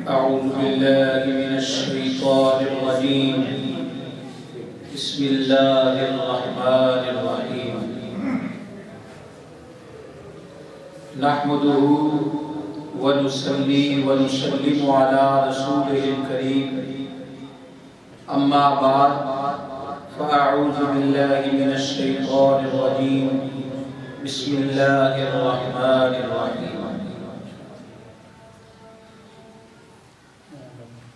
أعوذ بالله من الشيطان الرجيم بسم الله الرحمن الرحيم نحمده ونصلي ونسلم على رسوله الكريم أما بعد فأعوذ بالله من الشيطان الرجيم بسم الله الرحمن الرحيم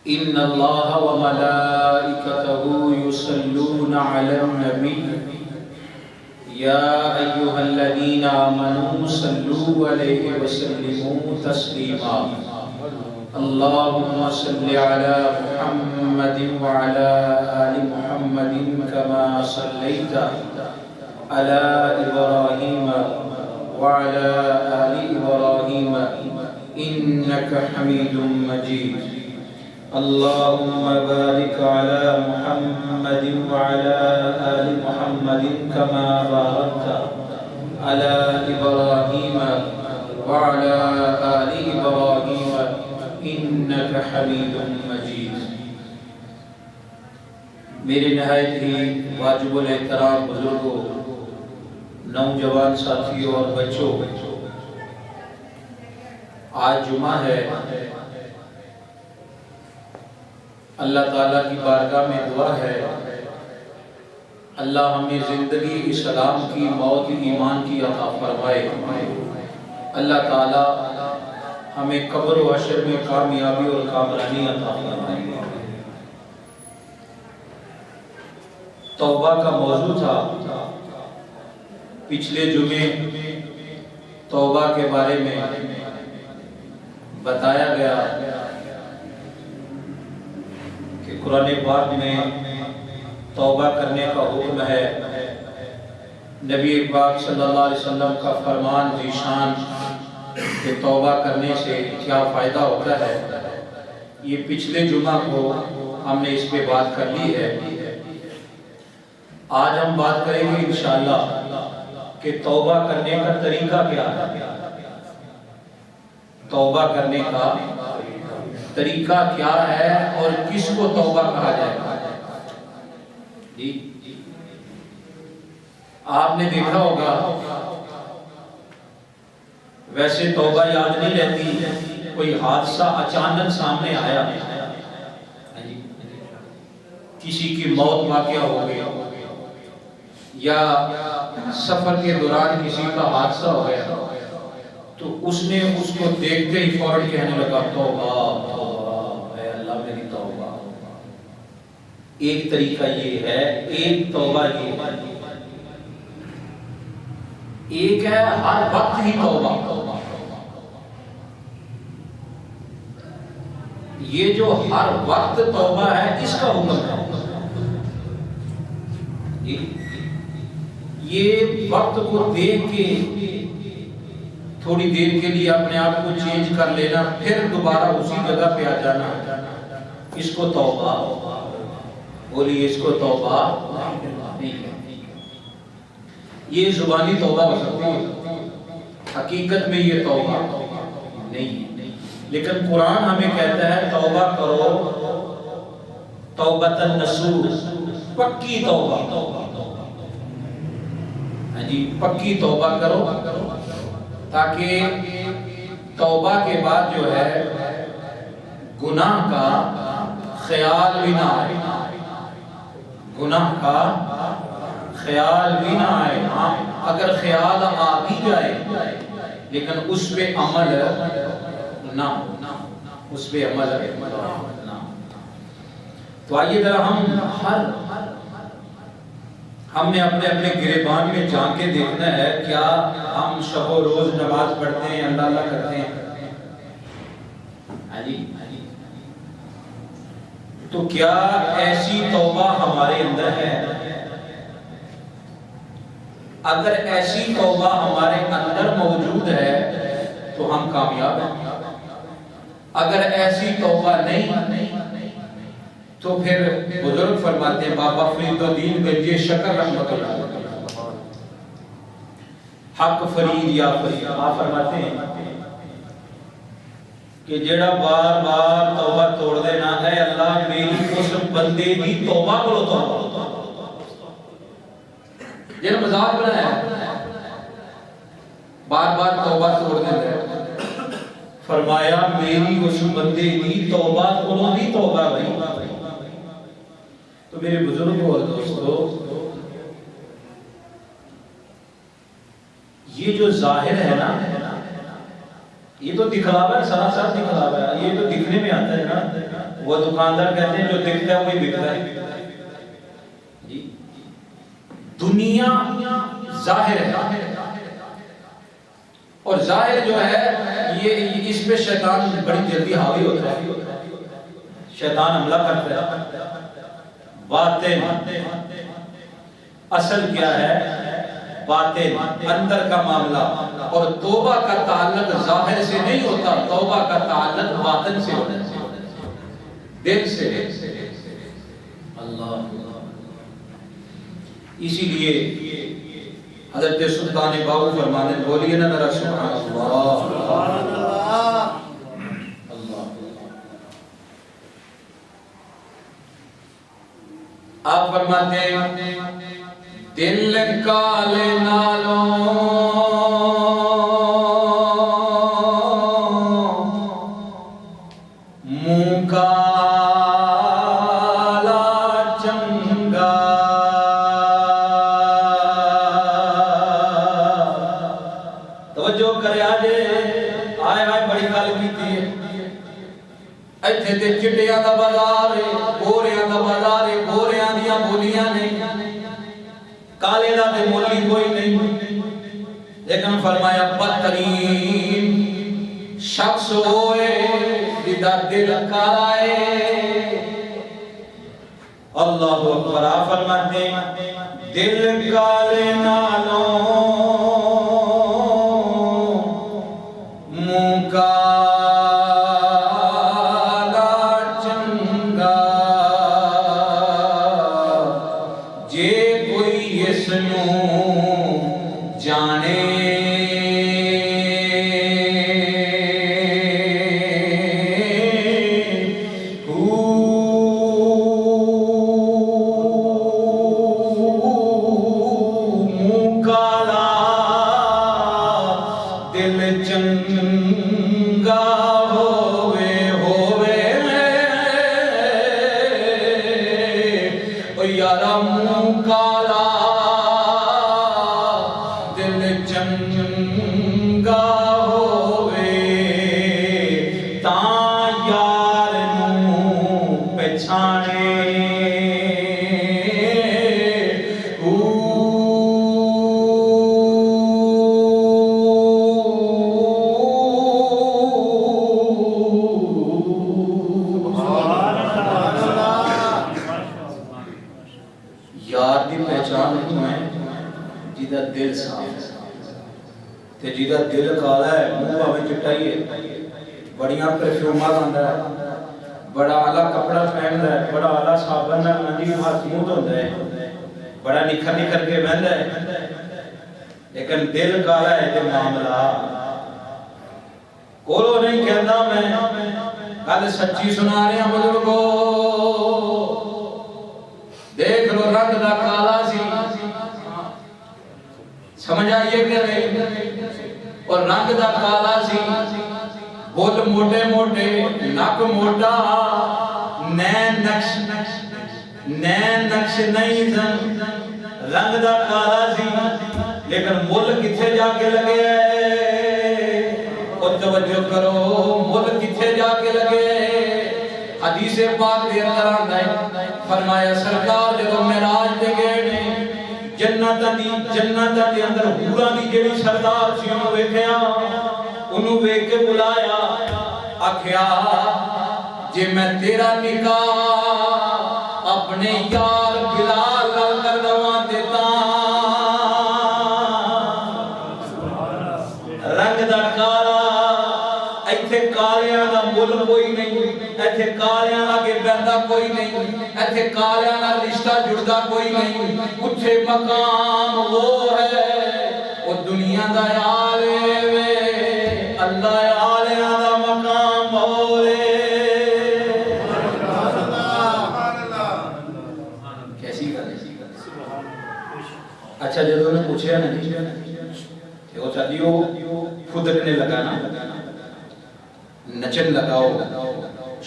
إن الله وملائكته يصلون على النبي يا أيها الذين آمنوا صلوا عليه وسلموا تسليما اللهم صل على محمد وعلى آل محمد كما صليت على إبراهيم وعلى آل إبراهيم إنك حميد مجيد اللهم بارك على محمد وعلى آل محمد كما باركت على إبراهيم وعلى آل إبراهيم إنك حميد مجيد میرے نہایت ہی واجب الاحترام بزرگوں، نوجوان ساتھیوں اور بچوں، آج جمعہ ہے۔ اللہ تعالیٰ کی بارگاہ میں دعا ہے اللہ ہمیں زندگی اسلام کی، موت ایمان کی عطا فرمائے۔ اللہ تعالیٰ ہمیں قبر و حشر میں کامیابی اور کامرانی عطا فرمائے۔ توبہ کا موضوع تھا، پچھلے جمعے توبہ کے بارے میں بتایا گیا کہ قرآن پاک میں توبہ کرنے کا حکم ہے۔ نبی پاک صلی اللہ علیہ وسلم کا فرمان ذیشان کہ توبہ کرنے سے کیا فائدہ ہوتا ہے، یہ پچھلے جمعہ کو ہم نے اس پہ بات کر لی ہے۔ آج ہم بات کریں گے انشاءاللہ کہ توبہ کرنے کا طریقہ کیا ہے، توبہ کرنے کا طریقہ کیا ہے اور کس کو توبہ کہا جائے گا۔ آپ نے دیکھا ہوگا ویسے توبہ یاد نہیں رہتی، کوئی حادثہ اچانک سامنے آیا، کسی کی موت واقعہ ہو گئی یا سفر کے دوران کسی کا حادثہ ہو گیا تو اس نے اس کو دیکھتے ہی فوراً کہنے لگا توبہ توبہ اے اللہ میری توبہ۔ ایک طریقہ یہ ہے، ایک توبہ یہ ہے، ایک ہے ہر وقت ہی توبہ۔ یہ جو ہر وقت توبہ ہے اس کا حکم ہے، یہ وقت کو دیکھ کے تھوڑی دیر کے لیے اپنے آپ کو چینج کر لینا پھر دوبارہ اسی جگہ پہ آ جانا، اس کو توبہ بولیے، اس کو توبہ نہیں ہے۔ یہ زبانی توبہ ہو سکتی ہے، حقیقت میں یہ توبہ نہیں ہے۔ لیکن قرآن ہمیں کہتا ہے توبہ کرو توبۃ النصوح، پکی توبہ، پکی توبہ کرو تاکہ توبہ کے بعد جو ہے گناہ کا خیال بھی نہ آئے، گناہ کا خیال بھی نہ آئے۔ اگر خیال آ بھی جائے لیکن اس پہ عمل نہ ہو، اس پہ عمل نہ ہو۔ تو آئیے ذرا ہم نے اپنے گریبان میں جان کے دیکھنا ہے، کیا ہم شب و روز نماز پڑھتے ہیں، اللہ اللہ کرتے ہیں؟ تو کیا ایسی توبہ ہمارے اندر ہے؟ اگر ایسی توبہ ہمارے اندر موجود ہے تو ہم کامیاب ہیں۔ اگر ایسی توبہ نہیں تو پھر بزرگ فرماتے ہیں، بابا فرید الدین گنجی شکر رحمت اللہ حق فرید یا فرید، آپ فرماتے ہیں کہ جڑا بار بار توبہ توڑ دے نا اے اللہ میری اس بندے دی توبہ کرو توبہ جنہوں مذاق بنایا بار بار توبہ توڑ دے فرمایا میری اس بندے دی توبہ کرو دی توبہ بھائی. تو میرے بزرگوں اور دوستو یہ جو ظاہر ہے نا یہ تو دکھلاوا ہے سراسر دکھلاوا ہے یہ تو دکھنے میں آتا ہے نا وہ دکاندار کہتے ہیں جو دکھتا ہے وہی بکتا ہے جی دنیا ظاہر ہے اور ظاہر جو ہے یہ اس پہ شیطان بڑی جلدی حاوی ہوتا ہے شیطان حملہ کرتا ہے باطن اصل کیا ہے باطن اندر کا معاملہ اور توبہ کا تعلق ظاہر سے نہیں ہوتا توبہ کا تعلق باطن سے ہوتا ہے دل سے اللہ اسی لیے حضرت سلطان باہو فرمانے بولیے نا ذرا سبحان اللہ آپ فرماتے ہیں دل کالے نالوں منہ کالا چنگا توجہ کرے آجے آئے بڑی گل کیتی ہے ایتھے تے چٹیاں دا بازار ہے گوریاں دا بازار ہے گوریاں دیاں بولیاں نہیں کالے دا تے مولی کوئی نہیں لیکن فرمایا بدترین شخص ہوئے جدا دل کالا ہے اللہ اکبر آپ فرماتے دل کالے نالوں منہ کالا چنگا جے کوئی اس نوں جانے دل کالا ہے منہ بھاویں چٹا ہی ہے بڑیاں پرفیوماں لاندا ہے بڑا اعلیٰ کپڑا پہندا ہے بڑا اعلیٰ صابن نال منجی ہاتھ منہ دھوندا ہے بڑا نکھر نکھر کے بہندا ہے لیکن دل کالا ہے تے معاملہ کولو نہیں کہندا میں گل سچی سنا رہا بزرگو دیکھ لو رنگ دا کالا سی سمجھ آئیے کہ نہیں اور رنگ دا کالا سی بول موٹے موٹے نک موٹا نین نقش نہیں زن رنگ دا کالا سی لیکن مول کتھے جا کے لگے اور توجہ کرو مول کتھے جا کے لگے حدیث پاک دے اندر آندا ہے فرمایا سرکار جدوں معراج تے گئے نے جنت دے اندر حوراں دی جڑی سردار سی انہوں ویکھیا انہوں ویکھ کے بلایا آکھیا جے میں تیرا نکاح اپنے یار بلال نال کر دواں تے رنگ دا کالا ایتھے کالیاں دا مل کوئی نہیں ایتھے کالیاں اگے بہندا کوئی نہیں ایتھے کالیاں نال رشتہ جڑدا کوئی نہیں اٹھے مقام وہ ہے وہ دنیا دا عالم ہے اللہ عالیاں دا مقام کدیو پھدکنے لگا نا، نچن لگا ہو،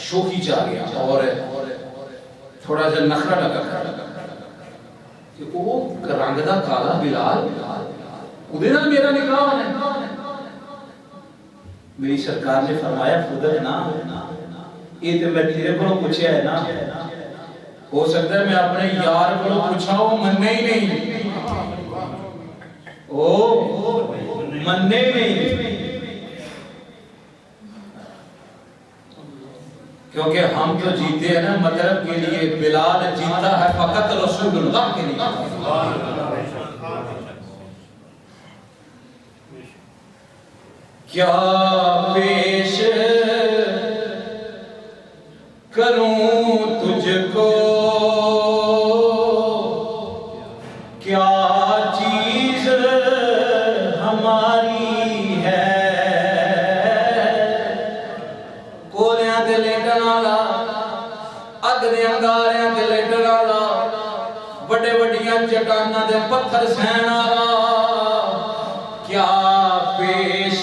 شوخی چاہ گیا اور تھوڑا سا نخرہ لگا کہ وہ رنگ دا کالا بلال ادھے نال میرا نکاح ہونا ہے۔ میری سرکار نے فرمایا پھدک نا، یہ تو میں تیرے کو پوچھا ہے نا، ہو سکتا ہے میں اپنے یار کو پوچھا وہ مننے ہی نہیں، وہ مننے ہی نہیں، کیونکہ ہم تو جیتے ہیں نا مطلب کے لیے، بلال جیتا ہے فقط رسول اللہ کے لیے۔ کیا پیش کروں تجھ کو، کیا چیز ہماری ہے، کولیاں دے لیٹن والا، اگ دے انگاریاں دے لیٹن والا، بڑے بڑیاں چٹاناں دے پتھر سہن والا، کیا پیش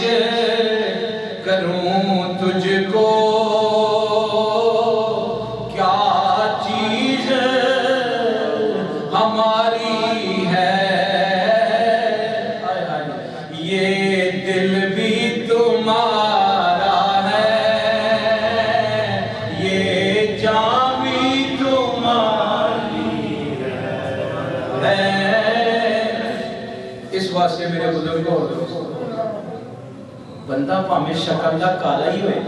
کروں تجھ کو، کیا چیز ہماری ہے، یہ دل بھی تمہارا ہے، یہ جان بھی تمہاری ہے۔ اس واسطے میرے بزرگوں، بندہ پاویں شکل دا کالا ہی ہوئے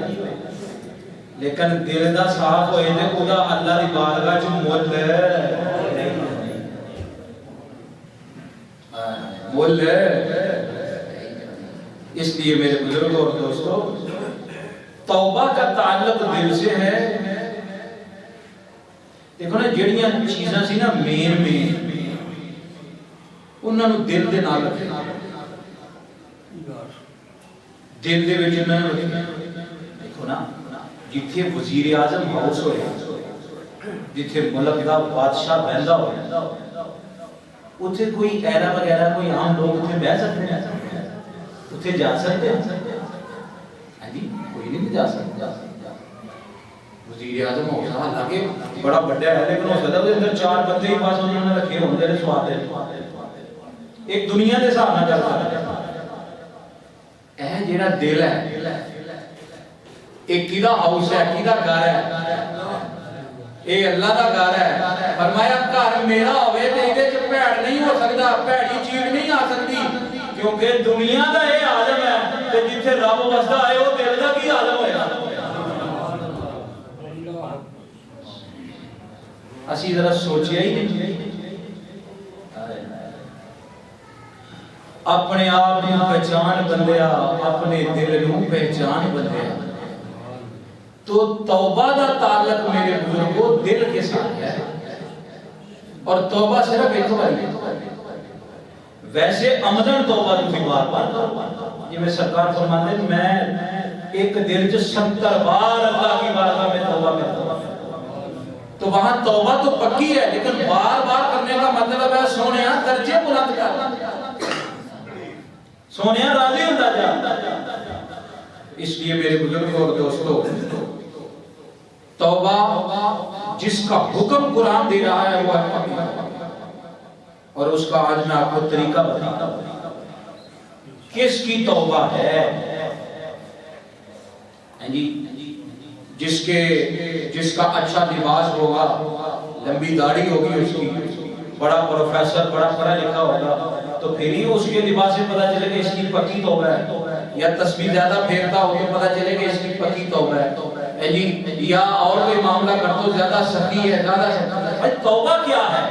لیکن دل دا صاف ہوئے تے خدا اللہ دی بارگاہ چ مول اس لیے میرے بزرگوں اور دوستو، توبہ کا تعلق دل سے ہے۔ دیکھو نا جڑیاں چیزاں سی نا مین انہاں نوں دل دے نال رکھنا، دل دے وچ نہ رکھنا۔ دیکھو نا جتھے وزیر اعظم ہاؤس ہوئے، جتھے ملک دا بادشاہ بہندا ہوئے، اتھے کوئی ایرا وغیرہ کوئی عام لوگ اتھے بیٹھ سکتے ہیں، اتھے جا سکتے ہیں؟ ہاں جی، کوئی نہیں جا سکتا۔ وزیر اعظم ہاؤس حالانکہ بڑا بڑا ہے لیکن ہو سکتا ہے اندر 4 بندے ہی پاس انہوں نے رکھے ہوندے نے سواد ایک دنیا دے حساب نہ چلتا ہے۔ اے جیڑا دل ہے ایک کیدا ہاؤس ہے، کیدا گھر ہے، اے اللہ دا گھر ہے۔ فرمایا گھر میرا ہوئے تے ایدے چ بھیڑ نہیں ہو سکتا، بھیڑی چیز نہیں آ سکتی، کیونکہ دنیا دا اے عالم ہے تے جتھے رب وسدا ہے وہ دل دا کی عالم ہوئے گا۔ اسی ذرا سوچیا ہی نہیں، اپنے آپ کو پہچان بندیا، اپنے دل کو پہچان بندیا۔ تو توبہ دا تعلق میرے بزرگوں دل کے ساتھ ہے، اور توبہ صرف ایک بار ہے۔ ویسے عمدن توبہ تو بھی بار بار، یہ میں سرکار فرماتے ہیں میں ایک دل جو 70 بار اللہ کی بارگاہ میں توبہ کرتا ہوں، تو وہاں توبہ تو پکی ہے، لیکن بار بار کرنے کا مطلب ہے سونیا درجے بلند کر، سونیا راضی ہوتا جا۔ اس لیے میرے بزرگوں اور دوستوں، توبہ جس کا حکم قرآن دے رہا ہے وہ ہے، اور اس کا آج میں آپ کو طریقہ بتاتا ہوں کس کی توبہ ہے۔ جس کا اچھا لباس ہوگا، لمبی داڑھی ہوگی اس کی، بڑا پروفیسر، بڑا پڑھا لکھا ہوگا، تو پھر ہی اس کے لباس سے پتہ چلے کہ اس کی پکی توبہ ہے، یا تسبیح زیادہ پھیرتا ہو تو پتہ چلے کہ اس کی پکی توبہ ہے، یا اور کوئی معاملہ کر تو زیادہ سخی ہے، زیادہ سخی۔ توبہ کیا ہے؟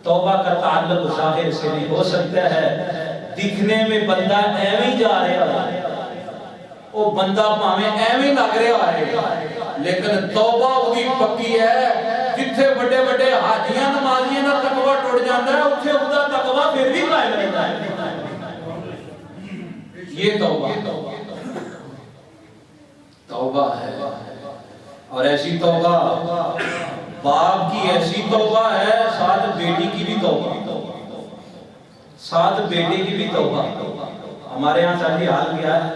توبہ کا تعلق ظاہر سے نہیں ہو سکتا ہے، دکھنے میں بندہ ایویں جا رہا ہے، وہ بندہ پاویں ایویں لگ رہا ہے، لیکن توبہ وہی پکی ہے۔ جتھے بڑے بڑے حاجیاں نمازیاں دا تقوی ٹوٹ جاتا ہے، اتھے اس دا تقوی پھر بھی قائم رہتا ہے۔ یہ توبہ ہے، اور ایسی توبہ باپ کی ایسی توبہ ہے، ساتھ بیٹی کی بھی توبہ، ساتھ بیٹے کی بھی توبہ. ہمارے یہاں ساری حال کیا ہے؟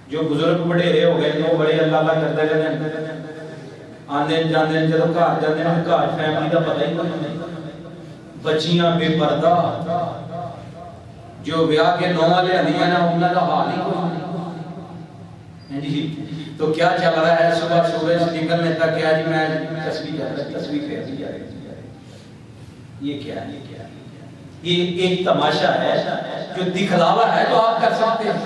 جو بزرگ بڑے رہے ہو گئے وہ بڑے اللہ اللہ کرتے گئے آنے جانے جدو گھر جانے گھر فیملی کا پتہ ہی نہیں. بچیاں بے پردہ جو بیاہ کے نو والے ہنیاں نا انہاں دا حال ہی کوئی جی. تو کیا چل رہا ہے صبح سورج نکلنے تک کیا جی میں تصویر پھیر دی جا رہی. یہ کیا ہے؟ یہ ایک تماشا ہے جو دکھلاوا ہے جو آپ کر سکتے ہیں.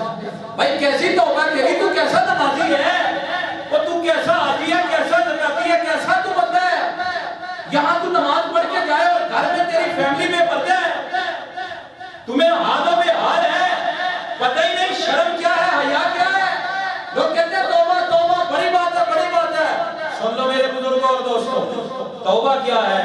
بھائی کیسی توبہ تیری, تو کیسا نمازی ہے, اور تو کیسا آتی ہے, کیسا زکاتی ہے, کیسا تو بندہ ہے. یہاں تو نماز پڑھ کے جائے اور گھر میں تیری فیملی میں پردہ ہے, تمہیں حالوں میں حال ہے, پتہ ہی نہیں شرم کیا ہے, حیا کیا ہے. لوگ کہتے ہیں توبہ توبہ بڑی بات ہے, بڑی بات ہے. سن لو میرے بزرگوں اور دوستوں, توبہ کیا ہے؟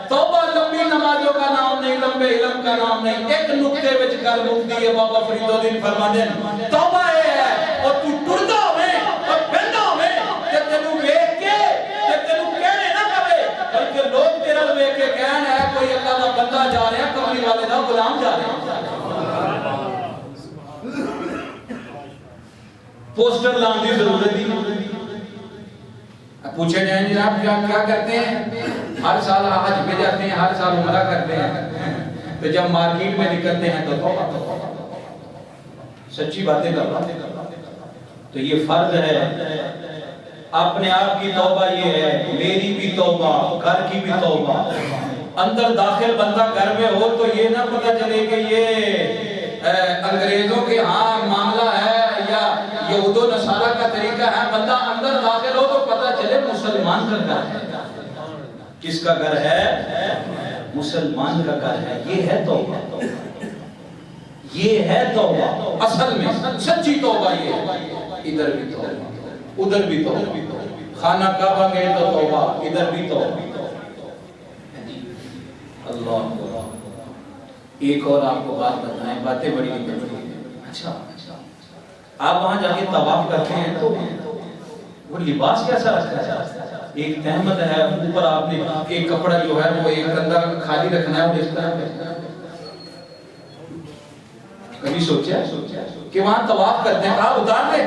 توبہ لمبی نمازوں کا نام نہیں, لمبے علم کا نام نہیں. ایک نقطے وچ گل مکدی ہے. بابا فرید الدین فرماندے توبہ اے ہے اور تو ٹردا ہوے اور بہندا ہوے تے تینوں ویکھ کے تے تینوں کہنے نہ پے, بلکہ لوگ تیرا ویکھ کے کہن ہے کوئی اللہ دا بندہ جا رہا ہے, کملی والے دا غلام جا رہا ہے. پوسٹر لان دی ضرورت ہی. پوچھے جائیں جناب کیا کرتے ہیں؟ ہر سال حج پہ جاتے ہیں, ہر سال عمرہ کرتے ہیں, تو جب مارکیٹ میں نکلتے ہیں تو توبہ, سچی باتیں کر رہا. تو یہ فرض ہے اپنے آپ کی توبہ. یہ ہے میری بھی توبہ, گھر کی بھی توبہ. اندر داخل بندہ گھر میں ہو تو یہ نہ پتہ چلے کہ یہ انگریزوں کے ہاں معاملہ ہے یا یہود و نصارہ کا طریقہ ہے. بندہ اندر داخل ہو تو پتہ چلے مسلمان کا گھر ہے. کس کا گھر ہے؟ مسلمان کا گھر ہے. یہ ہے توبہ, یہ ہے توبہ اصل میں سچی توبہ. یہ ادھر بھی توبہ ادھر بھی توبہ, خانہ کعبہ گئے تو توبہ, ادھر بھی توبہ. اللہ ایک اور آپ کو بات بتائیں, باتیں بڑی ہیں. اچھا آپ وہاں جا کے طواف کرتے ہیں تو وہ لباس کیسا رکھا ہے؟ ایک تہمت ہے, اوپر آپ نے ایک کپڑا جو ہے وہ ایک کندھا خالی رکھنا ہے, اور اس طرح کبھی سوچا کہ وہاں طواف کرتے ہیں کہا اتار دے.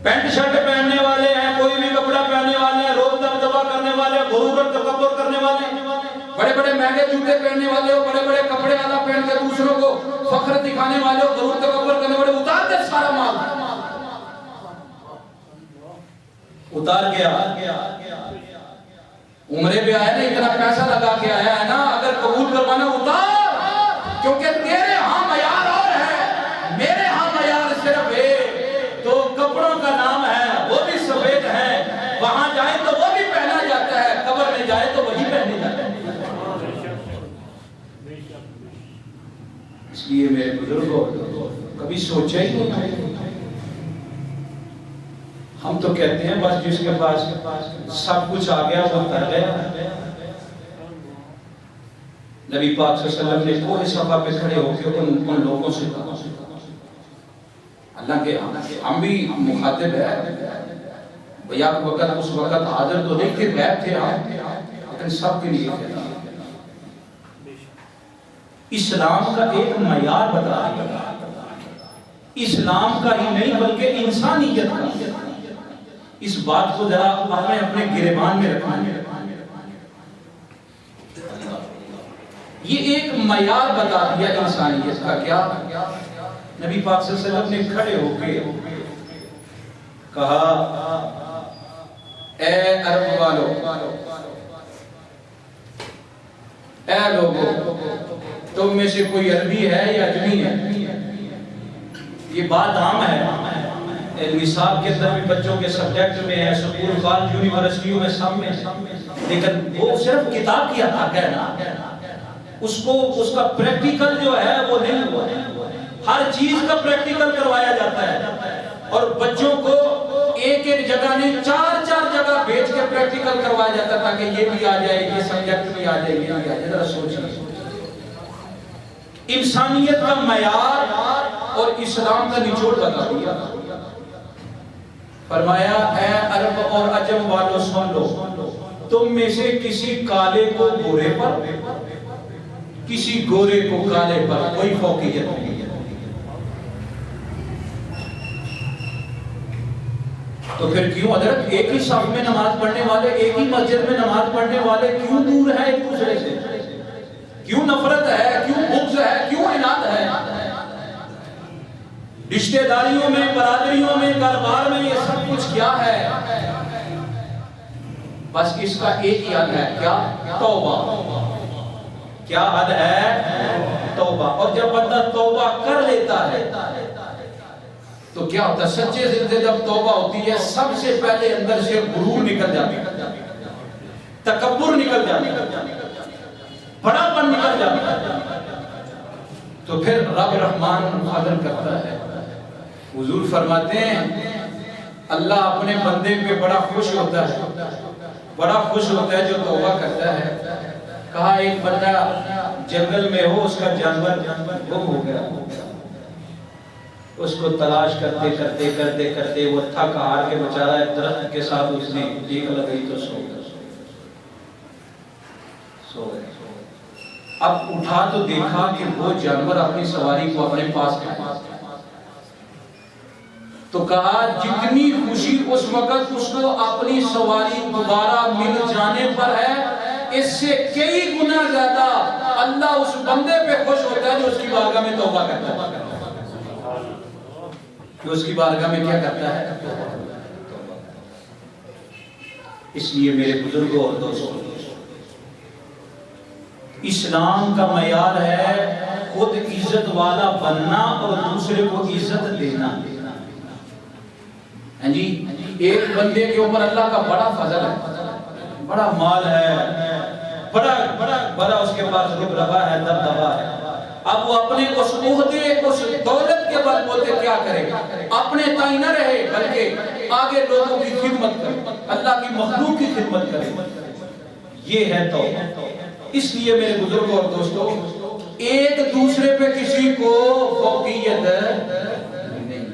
پینٹ شرٹ پہننے والے ہیں, کوئی بھی کپڑا پہننے والے ہیں, روب دبدبا کرنے والے ہیں, غرور اور تکبر کرنے والے ہیں, بڑے بڑے مہنگے جوتے پہننے والے ہو, بڑے بڑے کپڑے والا پہن کے دوسروں کو فخر دکھانے والے ہو, غرور تکبر کرنے والے, اتار دے سارا مال. اتار گیا عمرے پہ آیا نا, اتنا پیسہ لگا کے آیا ہے نا, اگر قبول کروانا اتار, کیونکہ تیرے ہاں معیار اور ہے, میرے ہاں معیار صرف ہے. تو کپڑوں کا نام ہے, وہ بھی سفید ہے, وہاں جائے تو وہ بھی پہنا جاتا ہے, قبر میں جائے تو وہی پہنے جاتا ہے. اس لیے میرے بزرگوں کبھی سوچا ہی نہیں. ہم تو کہتے ہیں بس جس کے پاس سب کچھ آ گیا وہ کر گیا. نبی پاک صلی اللہ علیہ وسلم نے کوہ صفا پہ کھڑے ہو کے ان لوگوں سے کہا, اللہ کے ہم بھی مخاطب ہیں, بھیا وقت اس وقت حاضر تو نہیں تھے, غائب تھے ہم, لیکن سب کے لیے کہنا اسلام کا ایک معیار بتا دیا. اسلام کا ہی نہیں بلکہ انسانیت کا. اس بات کو ذرا اپنے گریبان میں رکھنا ہے. یہ ایک معیار بتا دیا انسانیت کا. کیا نبی پاک صلی اللہ علیہ وسلم نے کھڑے ہو کے کہا, اے عرب والو, اے لوگو, تم میں سے کوئی عربی ہے یا اجمی ہے؟ یہ بات عام ہے, نصاب کے اندر بھی بچوں کے سبجیکٹ میں ہے, سکول کالج یونیورسٹیوں میں سب میں, لیکن وہ صرف کتاب کی عطا ہے نا, اس کا پریکٹیکل جو ہے وہ نہیں ہوا. ہر چیز کا پریکٹیکل کروایا جاتا ہے, اور بچوں کو ایک ایک جگہ نہیں 4 جگہ بھیج کے پریکٹیکل کروایا جاتا ہے تاکہ یہ بھی آ جائے, یہ سبجیکٹ بھی آ جائے, یہ بھی آ جائے. ذرا سوچیے, انسانیت کا معیار اور اسلام کا نچوڑ بتا دیا. فرمایا اے عرب اور عجم والو سن لو, تم میں سے کسی کالے کو گورے پر، کسی گورے کو کالے پر کوئی فوقیت نہیں ہے۔ تو پھر کیوں حضرت ایک ہی صف میں نماز پڑھنے والے، ایک ہی مسجد میں نماز پڑھنے والے کیوں دور ہیں ایک دوسرے سے؟ کیوں نفرت ہے، کیوں بغض ہے، کیوں عناد ہے؟ رشتہ داریوں میں، برادریوں میں، کاروبار میں یہ سب کچھ کیا ہے؟ بس اس کا ایک ہی حل ہے، کیا؟ توبہ۔ کیا حل ہے؟ توبہ۔ اور جب بندہ توبہ کر لیتا ہے تو کیا ہوتا ہے؟ سچے دل سے جب توبہ ہوتی ہے سب سے پہلے اندر سے غرور نکل جاتا ہے، تکبر نکل جاتا ہے، بڑا پن نکل جاتا ہے، تو پھر رب رحمان فضل کرتا ہے۔ حضور فرماتے ہیں اللہ اپنے بندے پہ بڑا خوش ہوتا ہے، بڑا خوش ہوتا ہے جو توبہ کرتا ہے۔ کہا ایک بندہ جنگل میں ہو، اس کا جانور گم ہو گیا، اس کو تلاش کرتے کرتے کرتے کرتے وہ تھک ہار کے بیچارہ ایک درخت کے ساتھ اس نے دیکھ لگئی تو سو گیا۔ اب اٹھا تو دیکھا کہ وہ جانور اپنی سواری کو اپنے پاس کھائے، تو کہا جتنی خوشی اس وقت اس کو اپنی سواری دوبارہ مل جانے پر ہے، اس سے کئی گنا زیادہ اللہ اس بندے پہ خوش ہوتا ہے جو اس کی بارگاہ میں توبہ کرتا ہے، جو اس کی بارگاہ میں کیا کرتا ہے؟ اس لیے میرے بزرگوں اور دوستوں، اسلام کا معیار ہے خود عزت والا بننا اور دوسرے کو عزت دینا۔ ہاں جی، ایک بندے کے اوپر اللہ کا بڑا فضل ہے، بڑا مال ہے، بڑا اس کے پاس ربا ہے، دبدبا ہے، اب وہ اپنے اس عہدے، اس دولت کے بل بوتے کیا کرے؟ اپنے تائیں نہ رہے بلکہ آگے لوگوں کی خدمت کرے، اللہ کی مخلوق کی خدمت کرے۔ یہ ہے توبہ۔ اس لیے میرے بزرگوں اور دوستوں، ایک دوسرے پہ کسی کو فوقیت نہیں۔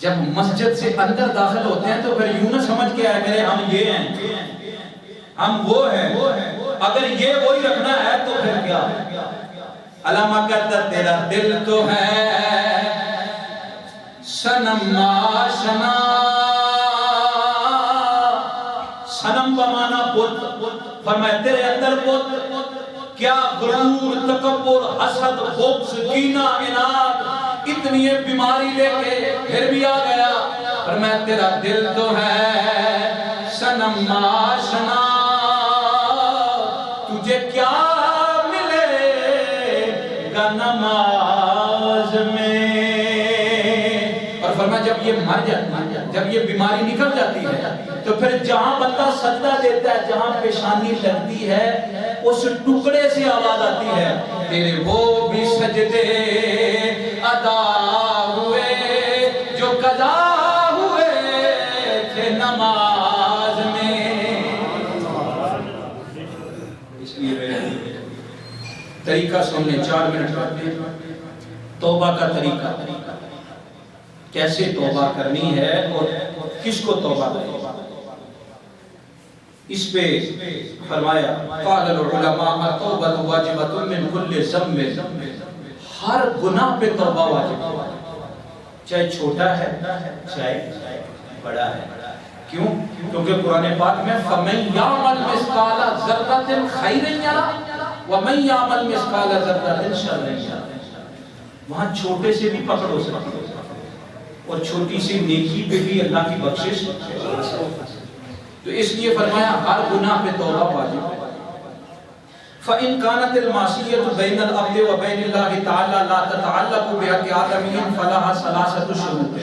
جب مسجد سے اندر داخل ہوتے ہیں تو پھر یوں نہ سمجھ کے آئے کرے ہم یہ ہیں، ہم وہ ہیں۔ اگر یہ وہی رکھنا ہے تو پھر کیا؟ علامہ کہتا تیرا دل تو ہے صنم آشنا، صنم بمانا بت، فرمایا تیرے اندر بت، کیا غرور، تکبر، حسد، بغض، کینہ، عناد، اتنی یہ بیماری لے کے پھر بھی آ گیا۔ فرمایا تیرا دل تو ہے صنم آشنا، تجھے کیا ملے گا نماز میں؟ اور فرمایا جب یہ مر جاتی، جب یہ بیماری نکل جاتی ہے تو پھر جہاں بندہ سجدہ دیتا ہے، جہاں پیشانی لگتی ہے، اس ٹکڑے سے آواز آتی ہے تیرے وہ بھی سجدے ادا ہوئے جو قضا ہوئے تھے نماز میں۔ اس لیے طریقہ سن لیں، 4 منٹ رکھتے ہیں۔ توبہ کا طریقہ، کیسے توبہ کرنی ہے اور کس کو توبہ کرنی ہے، اس پہ فرمایا قال العلماء التوبۃ واجبۃ من کل ذنب، ہر گناہ پہ توبہ واجب ہے، چاہے چھوٹا ہے چاہے بڑا ہے۔ کیوں؟ کیونکہ قرآن پاک میں فَمَنْ يَعْمَلْ مِثْقَالَ ذَرَّةٍ خَيْرًا يَرَهُ وَمَنْ يَعْمَلْ مِثْقَالَ ذَرَّةٍ شَرًّا يَرَهُ، وہاں چھوٹے سے بھی پکڑ ہو سکتی ہے اور چھوٹی سی نیکی پہ بھی اللہ کی بخشش، تو اس لیے فرمایا ہر گناہ پہ توبہ واجب ہے۔ فَإِنْ كَانَتِ الْمَعْصِيَّةُ بَيْنَ الْعَبْدِ وَبَيْنِ اللَّهِ تَعَالَى لَا تَتَعَلَّقُ بِحَقِّ آدَمِيٍّ فَلَهَا ثَلَاثَةُ شُرُوطٍ،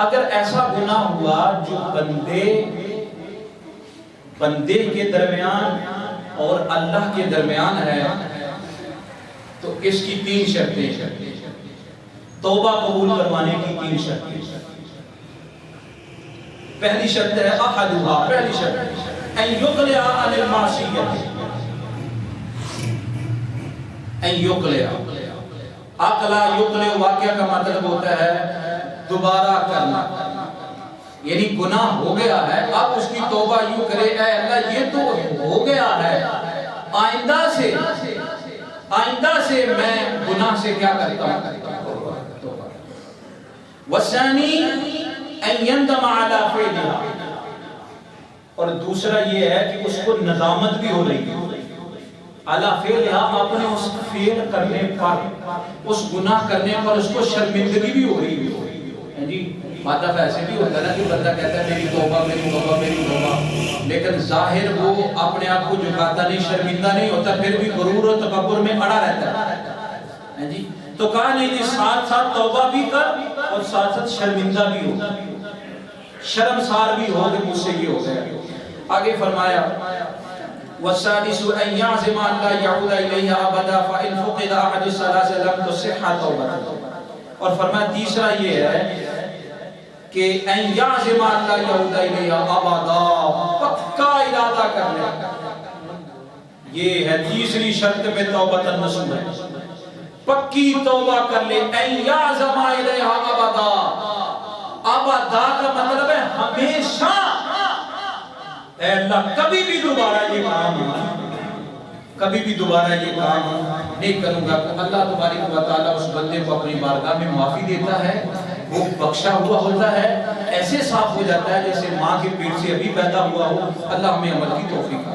اگر ایسا گناہ ہوا جو بندے کے درمیان اور اللہ کے درمیان ہے تو اس کی 3 شرطیں، توبہ قبول کروانے کی 3 شرطیں۔ پہلی شرط ہے احدها، پہلی شرط ان یقلع عن المعصیت، ان یقلع، اقلع یقلع واقعہ کا مطلب ہوتا ہے دوبارہ کرنا، یعنی گناہ ہو گیا ہے، اب اس کی توبہ یوں کرے، اے اللہ یہ تو ہو گیا ہے، آئندہ سے میں گناہ سے کیا کرتا ہوں، وَالثَّانِي أَن يَنْدَمَ عَلَى فِعْلِهَا، اور دوسرا یہ ہے کہ اس کو ندامت بھی ہو رہی ہے، عَلَى فِعْلِهَا، آپ نے اس فعل کرنے پر، اس گناہ کرنے پر اس کو شرمندگی بھی ہو رہی ہے جی۔ مطلب ایسے بھی ہوتا ہے نا کہ بندہ کہتا ہے میری توبہ میری توبہ میری توبہ، لیکن ظاہر وہ اپنے آپ کو جھکاتا نہیں، شرمندہ نہیں ہوتا، پھر بھی غرور و تکبر میں اڑا رہتا ہے جی۔ تو کہا نہیں جی ساتھ ساتھ توبہ بھی کر اور ساتھ ساتھ شرمندہ بھی ہو، شرمسار بھی ہو کہ مجھ سے یہ ہو گیا۔ آگے فرمایا وَالسَّادِسُ أَن يَعْزِمَ أَن لَا يَعُودَ إِلَيْهَا أَبَدًا فَإِنْ فُقِدَ أَحَدُ الثَّلَاثِ لَمْ تَصِحَّ تَوْبَتُهُ، اور فرمایا تیسرا یہ ہے کہ ان یعزم اللہ یعود الیہا ابدا، پکا ارادہ کر لے، یہ ہے تیسری شرط میں توبۃ النصوح ہے، پکی توبہ کر لے، ان یعزم الیہا ابدا، ابدا کا مطلب ہے ہمیشہ، اے اللہ کبھی بھی دوبارہ یہ کام، کبھی بھی دوبارہ یہ کام نہیں کروں گا۔ اللہ تبارک و تعالیٰ اس بندے کو اپنی بارگاہ میں معافی دیتا ہے، وہ بخشا ہوا ہوتا ہے، ایسے صاف ہو جاتا ہے جیسے ماں کے پیٹ سے ابھی پیدا ہوا ہو۔ اللہ ہمیں عمل کی توفیق